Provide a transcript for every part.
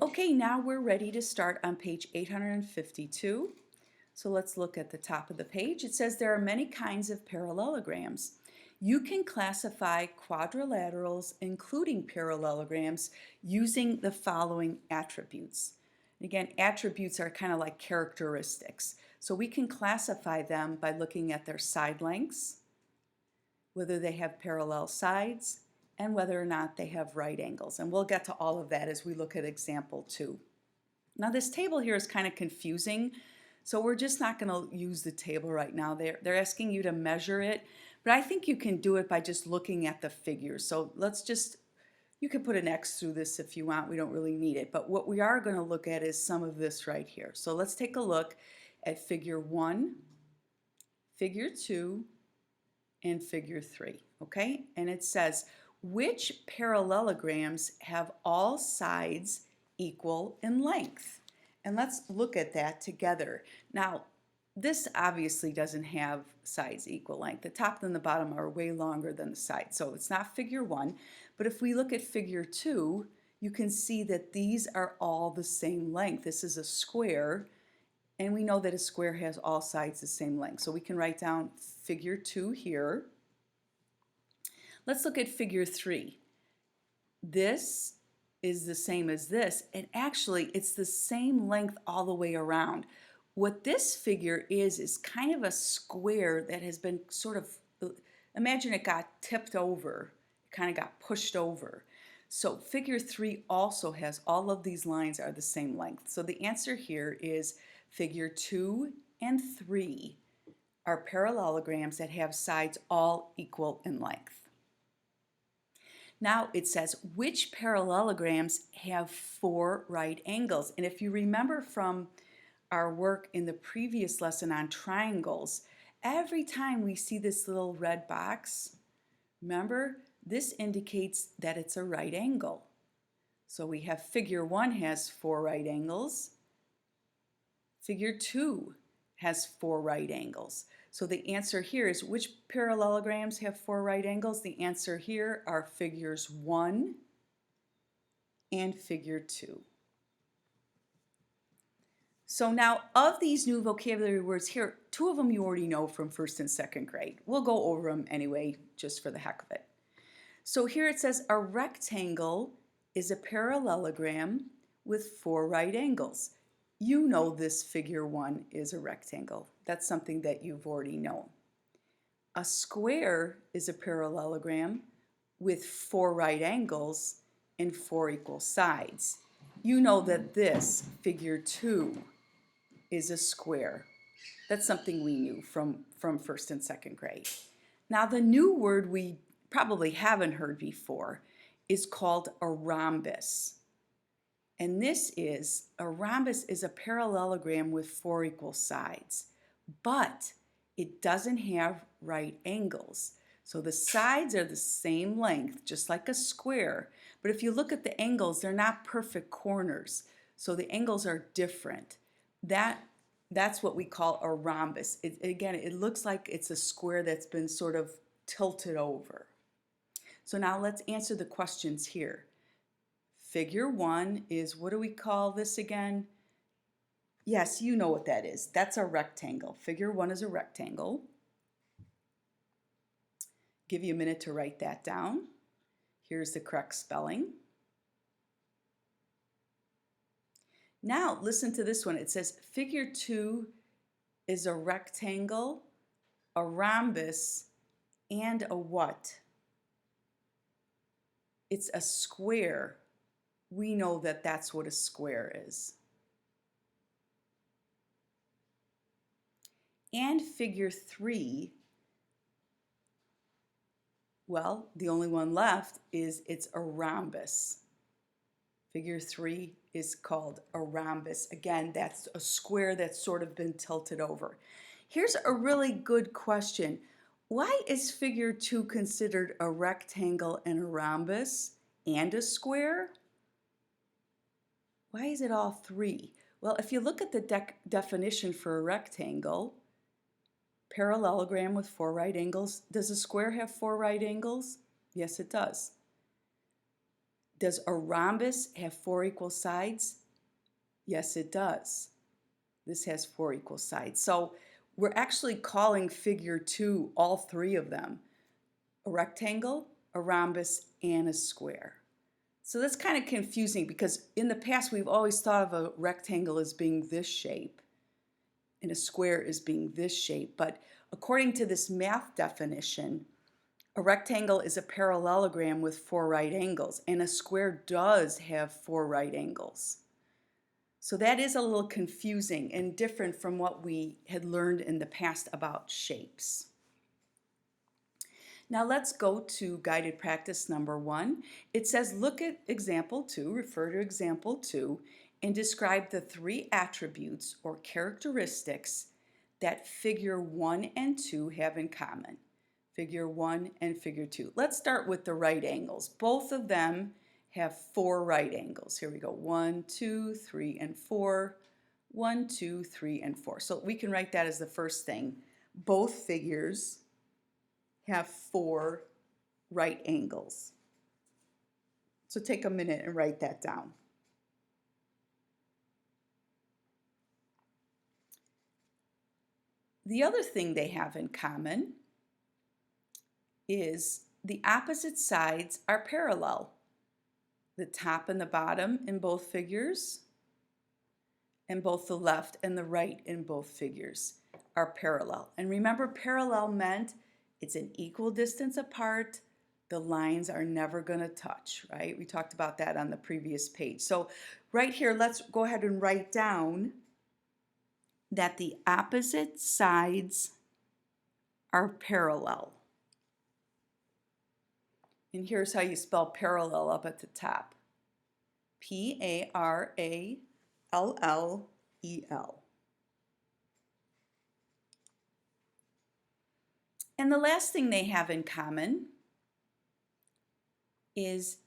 Okay, now we're ready to start on page 852. So let's look at the top of the page. It says there are many kinds of parallelograms. You can classify quadrilaterals, including parallelograms, using the following attributes. Again, attributes are kind of like characteristics. So we can classify them by looking at their side lengths, whether they have parallel sides, and whether or not they have right angles. And we'll get to all of that as we look at example 2. Now this table here is kind of confusing, so we're just not going to use the table right now. They're asking you to measure it, but I think you can do it by just looking at the figures. So you can put an X through this if you want. We don't really need it, but what we are going to look at is some of this right here. So let's take a look at figure 1, figure 2, and figure 3, okay? And it says, which parallelograms have all sides equal in length? And let's look at that together. Now, this obviously doesn't have sides equal length. The top and the bottom are way longer than the sides, so it's not figure 1. But if we look at figure 2, you can see that these are all the same length. This is a square, and we know that a square has all sides the same length. So we can write down figure 2 here. Let's look at figure 3. This is the same as this, and actually it's the same length all the way around. What this figure is kind of a square that has been sort of, imagine it got tipped over, it kind of got pushed over. So figure 3 also has all of these lines are the same length. So the answer here is figure 2 and 3 are parallelograms that have sides all equal in length. Now it says, which parallelograms have 4 right angles? And if you remember from our work in the previous lesson on triangles, every time we see this little red box, remember, this indicates that it's a right angle. So we have figure 1 has 4 right angles. Figure 2 has 4 right angles. So the answer here is, which parallelograms have 4 right angles? The answer here are figures 1 and figure 2. So now, of these new vocabulary words here, 2 of them you already know from 1st and 2nd grade. We'll go over them anyway, just for the heck of it. So here it says a rectangle is a parallelogram with 4 right angles. You know this figure 1 is a rectangle. That's something that you've already known. A square is a parallelogram with 4 right angles and 4 equal sides. You know that this figure 2 is a square. That's something we knew from 1st and 2nd grade. Now the new word we probably haven't heard before is called a rhombus. And a rhombus is a parallelogram with 4 equal sides, but it doesn't have right angles. So the sides are the same length, just like a square, but if you look at the angles, they're not perfect corners. So the angles are different. That's what we call a rhombus. Again, it looks like it's a square that's been sort of tilted over. So now let's answer the questions here. Figure 1 is, what do we call this again? Yes, you know what that is. That's a rectangle. Figure 1 is a rectangle. Give you a minute to write that down. Here's the correct spelling. Now listen to this one. It says figure 2 is a rectangle, a rhombus, and a what? It's a square. We know that that's what a square is. And figure 3, well, the only one left is it's a rhombus. Figure 3 is called a rhombus. Again, that's a square that's sort of been tilted over. Here's a really good question. Why is figure 2 considered a rectangle and a rhombus and a square? Why is it all 3? Well, if you look at the definition for a rectangle, parallelogram with 4 right angles, does a square have 4 right angles? Yes, it does. Does a rhombus have 4 equal sides? Yes, it does. This has 4 equal sides. So we're actually calling figure 2, all 3 of them, a rectangle, a rhombus, and a square. So that's kind of confusing because in the past we've always thought of a rectangle as being this shape and a square as being this shape. But according to this math definition, a rectangle is a parallelogram with 4 right angles, and a square does have 4 right angles. So that is a little confusing and different from what we had learned in the past about shapes. Now let's go to guided practice number 1. It says look at example 2, refer to example 2, and describe the 3 attributes or characteristics that figure 1 and 2 have in common. Figure 1 and figure 2. Let's start with the right angles. Both of them have 4 right angles. Here we go. 1, 2, 3, and 4. 1, 2, 3, and 4. So we can write that as the first thing. Both figures have 4 right angles. So take a minute and write that down. The other thing they have in common is the opposite sides are parallel. The top and the bottom in both figures, and both the left and the right in both figures are parallel. And remember, parallel meant it's an equal distance apart. The lines are never going to touch, right? We talked about that on the previous page. So right here, let's go ahead and write down that the opposite sides are parallel. And here's how you spell parallel up at the top. P-A-R-A-L-L-E-L. And the last thing they have in common is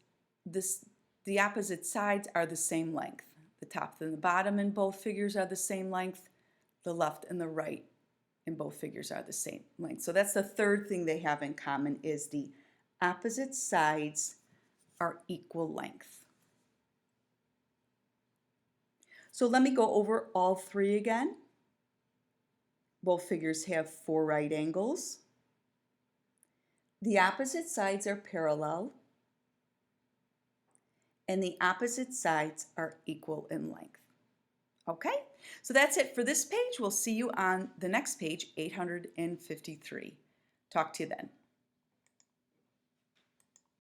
the opposite sides are the same length. The top and the bottom in both figures are the same length. The left and the right in both figures are the same length. So that's the third thing they have in common is the opposite sides are equal length. So let me go over all 3 again. Both figures have 4 right angles. The opposite sides are parallel, and the opposite sides are equal in length. Okay, so that's it for this page. We'll see you on the next page, 853. Talk to you then.